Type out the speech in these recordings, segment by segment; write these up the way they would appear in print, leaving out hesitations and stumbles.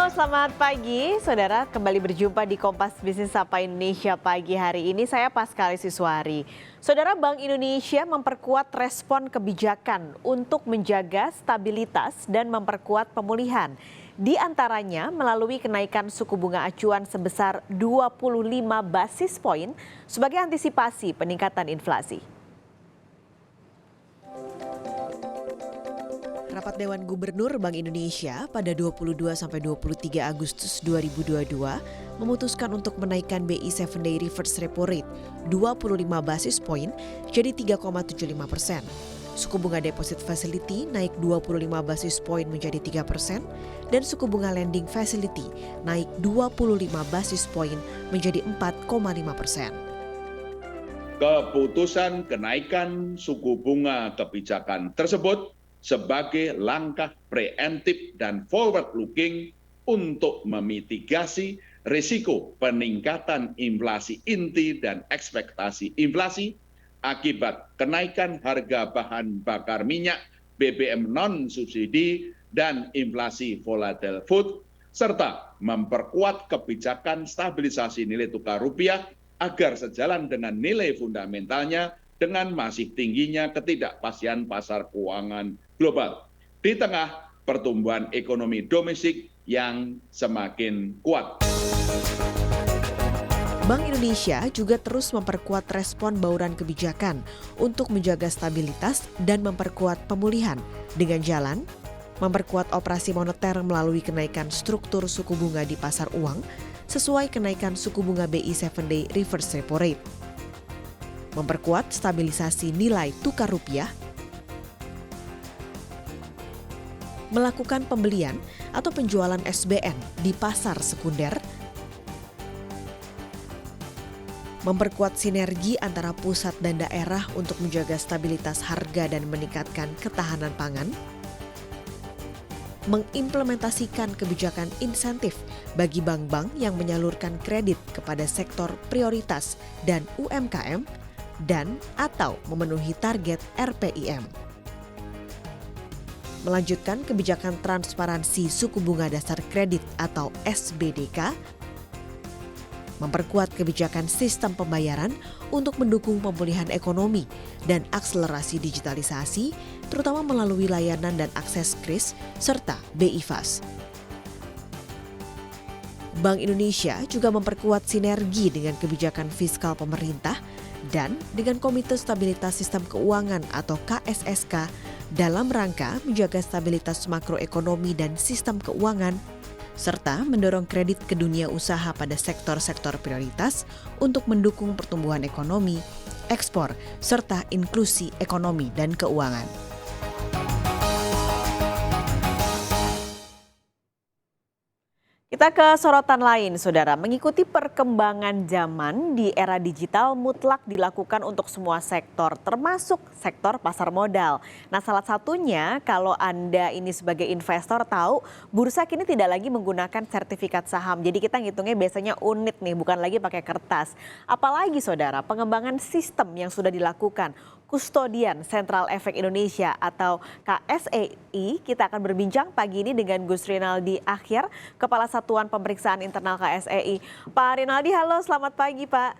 Halo, selamat pagi. Saudara, kembali berjumpa di Kompas Bisnis Sapa Indonesia pagi hari ini. Saya Paskali Siswari. Saudara, Bank Indonesia memperkuat respon kebijakan untuk menjaga stabilitas dan memperkuat pemulihan. Di antaranya melalui kenaikan suku bunga acuan sebesar 25 basis poin sebagai antisipasi peningkatan inflasi. Rapat Dewan Gubernur Bank Indonesia pada 22-23 Agustus 2022 memutuskan untuk menaikkan BI 7-Day Reverse Repo Rate 25 basis poin jadi 3,75%. Suku bunga Deposit Facility naik 25 basis poin menjadi 3% dan suku bunga Lending Facility naik 25 basis poin menjadi 4,5%. Keputusan kenaikan suku bunga kebijakan tersebut sebagai langkah preemptif dan forward-looking untuk memitigasi risiko peningkatan inflasi inti dan ekspektasi inflasi akibat kenaikan harga bahan bakar minyak, BBM non-subsidi, dan inflasi volatile food, serta memperkuat kebijakan stabilisasi nilai tukar rupiah agar sejalan dengan nilai fundamentalnya dengan masih tingginya ketidakpastian pasar keuangan global di tengah pertumbuhan ekonomi domestik yang semakin kuat. Bank Indonesia juga terus memperkuat respon bauran kebijakan untuk menjaga stabilitas dan memperkuat pemulihan dengan jalan memperkuat operasi moneter melalui kenaikan struktur suku bunga di pasar uang sesuai kenaikan suku bunga BI 7-Day Reverse Repo Rate, memperkuat stabilisasi nilai tukar rupiah, melakukan pembelian atau penjualan SBN di pasar sekunder, memperkuat sinergi antara pusat dan daerah untuk menjaga stabilitas harga dan meningkatkan ketahanan pangan, mengimplementasikan kebijakan insentif bagi bank-bank yang menyalurkan kredit kepada sektor prioritas dan UMKM, dan atau memenuhi target RPIM. Melanjutkan kebijakan transparansi suku bunga dasar kredit atau SBDK, memperkuat kebijakan sistem pembayaran untuk mendukung pemulihan ekonomi dan akselerasi digitalisasi, terutama melalui layanan dan akses KRIS serta BI Fast. Bank Indonesia juga memperkuat sinergi dengan kebijakan fiskal pemerintah dan dengan Komite Stabilitas Sistem Keuangan atau KSSK dalam rangka menjaga stabilitas makroekonomi dan sistem keuangan, serta mendorong kredit ke dunia usaha pada sektor-sektor prioritas untuk mendukung pertumbuhan ekonomi, ekspor, serta inklusi ekonomi dan keuangan. Kita ke sorotan lain, Saudara. Mengikuti perkembangan zaman di era digital mutlak dilakukan untuk semua sektor, termasuk sektor pasar modal. Nah, salah satunya kalau Anda ini sebagai investor tahu, bursa kini tidak lagi menggunakan sertifikat saham. Jadi kita ngitungnya biasanya unit nih, bukan lagi pakai kertas. Apalagi, Saudara, pengembangan sistem yang sudah dilakukan. Kustodian Sentral Efek Indonesia atau KSEI. Kita akan berbincang pagi ini dengan Gus Rinaldi Akhir, Kepala Satuan Pemeriksaan Internal KSEI. Pak Rinaldi, halo, selamat pagi Pak.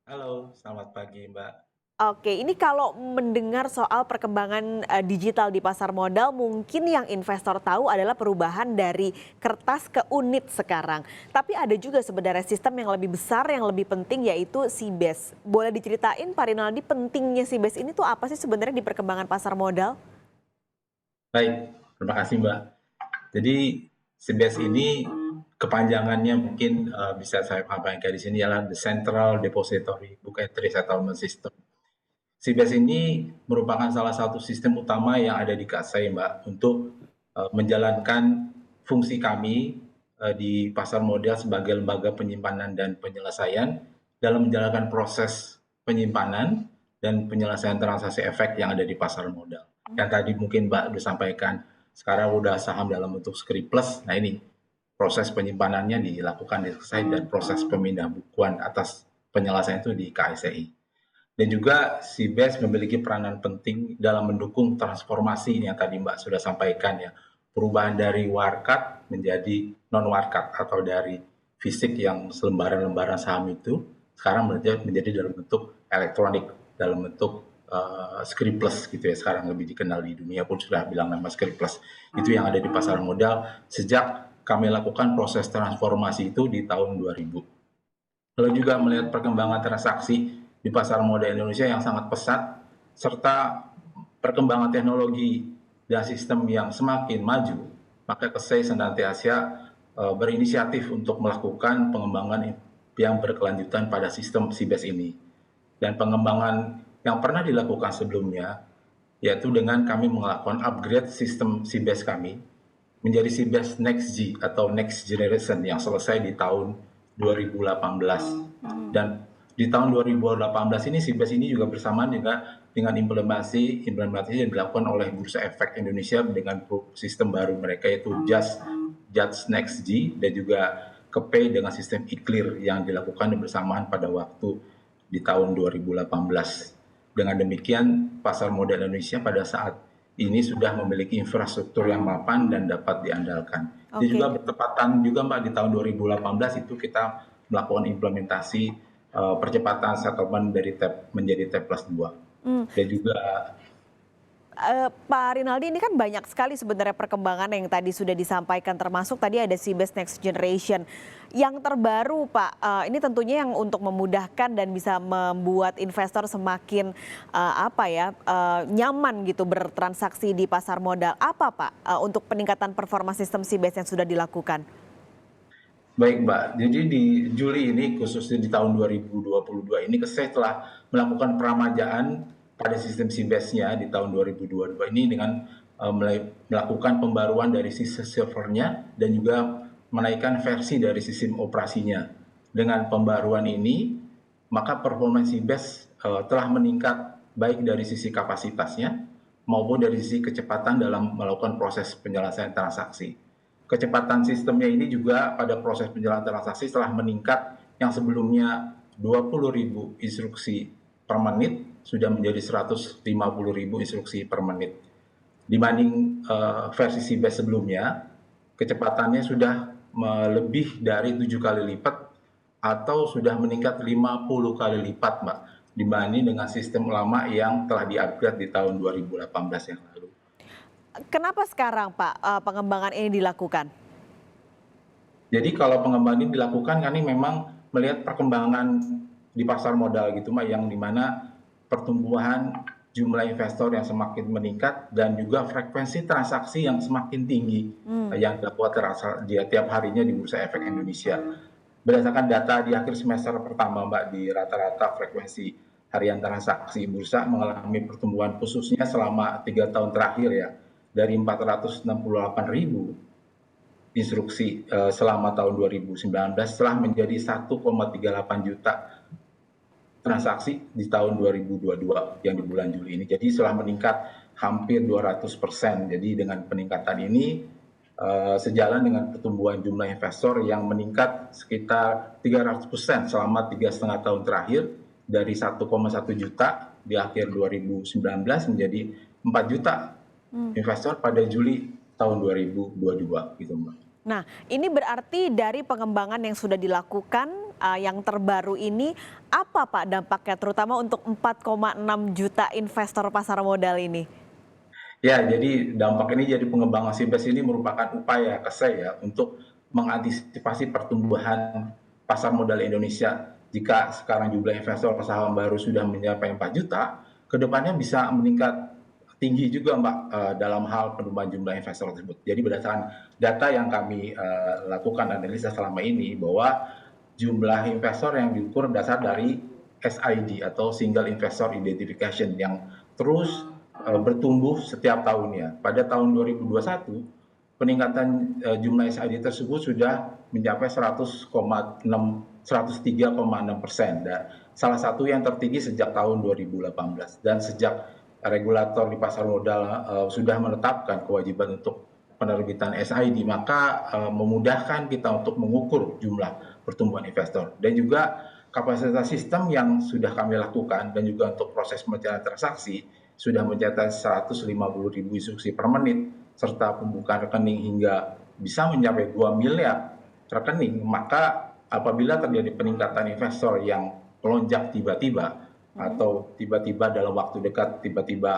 Halo, selamat pagi Mbak. Oke, ini kalau mendengar soal perkembangan digital di pasar modal, mungkin yang investor tahu adalah perubahan dari kertas ke unit sekarang. Tapi ada juga sebenarnya sistem yang lebih besar, yang lebih penting, yaitu CBES. Boleh diceritain Pak Rinaldi, pentingnya CBES ini tuh apa sih sebenarnya di perkembangan pasar modal? Baik, terima kasih Mbak. Jadi CBES ini kepanjangannya mungkin bisa saya sampaikan di sini adalah The Central Depository Book Entry Settlement System. CBES ini merupakan salah satu sistem utama yang ada di KSEI Mbak untuk menjalankan fungsi kami di pasar modal sebagai lembaga penyimpanan dan penyelesaian dalam menjalankan proses penyimpanan dan penyelesaian transaksi efek yang ada di pasar modal. Yang tadi mungkin Mbak sudah sampaikan, sekarang udah saham dalam bentuk script plus. Nah ini proses penyimpanannya dilakukan di KSEI dan proses pemindahan bukuan atas penyelesaian itu di KSEI. Dan juga CBES memiliki peranan penting dalam mendukung transformasi yang tadi Mbak sudah sampaikan ya, perubahan dari warkat menjadi non-warkat atau dari fisik yang selembaran-lembaran saham itu sekarang menjadi dalam bentuk elektronik, dalam bentuk scriptless gitu ya, sekarang lebih dikenal di dunia pun sudah bilang nama scriptless. Itu yang ada di pasar modal sejak kami lakukan proses transformasi itu di tahun 2000. Lalu juga melihat perkembangan transaksi di pasar modal Indonesia yang sangat pesat, serta perkembangan teknologi dan sistem yang semakin maju, maka KSEI senantiasa berinisiatif untuk melakukan pengembangan yang berkelanjutan pada sistem CBES ini. Dan pengembangan yang pernah dilakukan sebelumnya, yaitu dengan kami melakukan upgrade sistem CBES kami menjadi CBES Next G atau Next Generation yang selesai di tahun 2018. Dan di tahun 2018 ini CBES ini juga bersamaan juga dengan implementasi yang dilakukan oleh Bursa Efek Indonesia dengan sistem baru mereka yaitu Just Next G dan juga KPay dengan sistem e-clear yang dilakukan bersamaan pada waktu di tahun 2018. Dengan demikian, pasar modal Indonesia pada saat ini sudah memiliki infrastruktur yang mapan dan dapat diandalkan. Ini juga bertepatan juga Mbak di tahun 2018 itu kita melakukan implementasi percepatan settlement dari TAP menjadi T+2. Dan juga Pak Rinaldi, ini kan banyak sekali sebenarnya perkembangan yang tadi sudah disampaikan, termasuk tadi ada CBES Next Generation. Yang terbaru Pak, ini tentunya yang untuk memudahkan dan bisa membuat investor semakin nyaman gitu bertransaksi di pasar modal. Apa Pak untuk peningkatan performa sistem CBES yang sudah dilakukan? Baik Mbak, jadi di Juli ini khususnya di tahun 2022 ini KSEI telah melakukan peramajaan pada sistem CBES-nya di tahun 2022 ini dengan melakukan pembaruan dari sistem servernya dan juga menaikkan versi dari sistem operasinya. Dengan pembaruan ini, maka performa CBES telah meningkat baik dari sisi kapasitasnya maupun dari sisi kecepatan dalam melakukan proses penyelesaian transaksi. Kecepatan sistemnya ini juga pada proses penyelesaian transaksi telah meningkat yang sebelumnya 20.000 instruksi per menit sudah menjadi 150.000 instruksi per menit. Dibanding versi CBES sebelumnya, kecepatannya sudah lebih dari 7 kali lipat atau sudah meningkat 50 kali lipat Mbak, dibanding dengan sistem lama yang telah di-upgrade di tahun 2018 yang lalu. Kenapa sekarang Pak pengembangan ini dilakukan? Jadi kalau pengembangan ini dilakukan kami memang melihat perkembangan di pasar modal gitu Mbak, yang dimana pertumbuhan jumlah investor yang semakin meningkat dan juga frekuensi transaksi yang semakin tinggi yang dilakukan di tiap harinya di Bursa Efek Indonesia. Berdasarkan data di akhir semester pertama Mbak, di rata-rata frekuensi harian transaksi bursa mengalami pertumbuhan khususnya selama 3 tahun terakhir ya, dari 468.000 instruksi selama tahun 2019 telah menjadi 1,38 juta transaksi di tahun 2022 yang di bulan Juli ini. Jadi setelah meningkat hampir 200%. Jadi dengan peningkatan ini sejalan dengan pertumbuhan jumlah investor yang meningkat sekitar 300% selama 3,5 tahun terakhir, dari 1,1 juta di akhir 2019 menjadi 4 juta investor pada Juli tahun 2022 gitu Mbak. Nah, ini berarti dari pengembangan yang sudah dilakukan yang terbaru ini, apa Pak dampaknya terutama untuk 4,6 juta investor pasar modal ini? Ya, jadi dampak ini jadi pengembangan CBES ini merupakan upaya KSEI ya untuk mengantisipasi pertumbuhan pasar modal Indonesia. Jika sekarang jumlah investor saham baru sudah mencapai 4 juta, kedepannya bisa meningkat tinggi juga Mbak dalam hal penambahan jumlah investor tersebut. Jadi berdasarkan data yang kami lakukan analisa selama ini bahwa jumlah investor yang diukur berdasar dari SID atau Single Investor Identification yang terus bertumbuh setiap tahunnya. Pada tahun 2021 peningkatan jumlah SID tersebut sudah mencapai 103,6%. Dan salah satu yang tertinggi sejak tahun 2018 dan sejak regulator di pasar modal sudah menetapkan kewajiban untuk penerbitan SID, maka memudahkan kita untuk mengukur jumlah pertumbuhan investor. Dan juga kapasitas sistem yang sudah kami lakukan dan juga untuk proses pemecahan transaksi sudah mencatat 150.000 instruksi per menit serta pembukaan rekening hingga bisa mencapai 2 miliar rekening, maka apabila terjadi peningkatan investor yang melonjak tiba-tiba atau tiba-tiba dalam waktu dekat tiba-tiba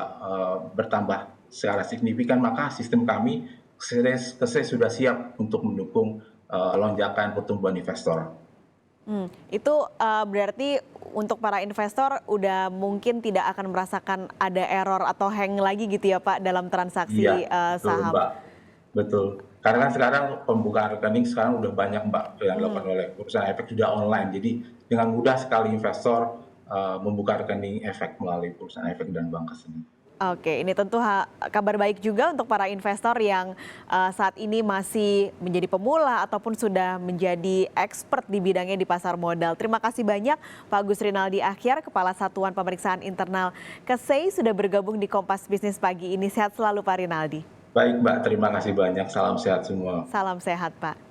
bertambah secara signifikan, maka sistem kami KSE sudah siap untuk mendukung lonjakan pertumbuhan investor. Itu berarti untuk para investor udah mungkin tidak akan merasakan ada error atau hang lagi gitu ya Pak dalam transaksi Iya, betul saham. Mbak, betul. Karena kan sekarang pembukaan rekening sekarang udah banyak Mbak yang dilakukan oleh perusahaan efek sudah online. Jadi dengan mudah sekali investor membuka rekening efek melalui perusahaan efek dan bank KSE. Oke, ini tentu kabar baik juga untuk para investor yang saat ini masih menjadi pemula ataupun sudah menjadi expert di bidangnya di pasar modal. Terima kasih banyak Pak Agus Rinaldi Akhyar, Kepala Satuan Pemeriksaan Internal KSE sudah bergabung di Kompas Bisnis pagi ini. Sehat selalu Pak Rinaldi. Baik Mbak, terima kasih banyak. Salam sehat semua. Salam sehat Pak.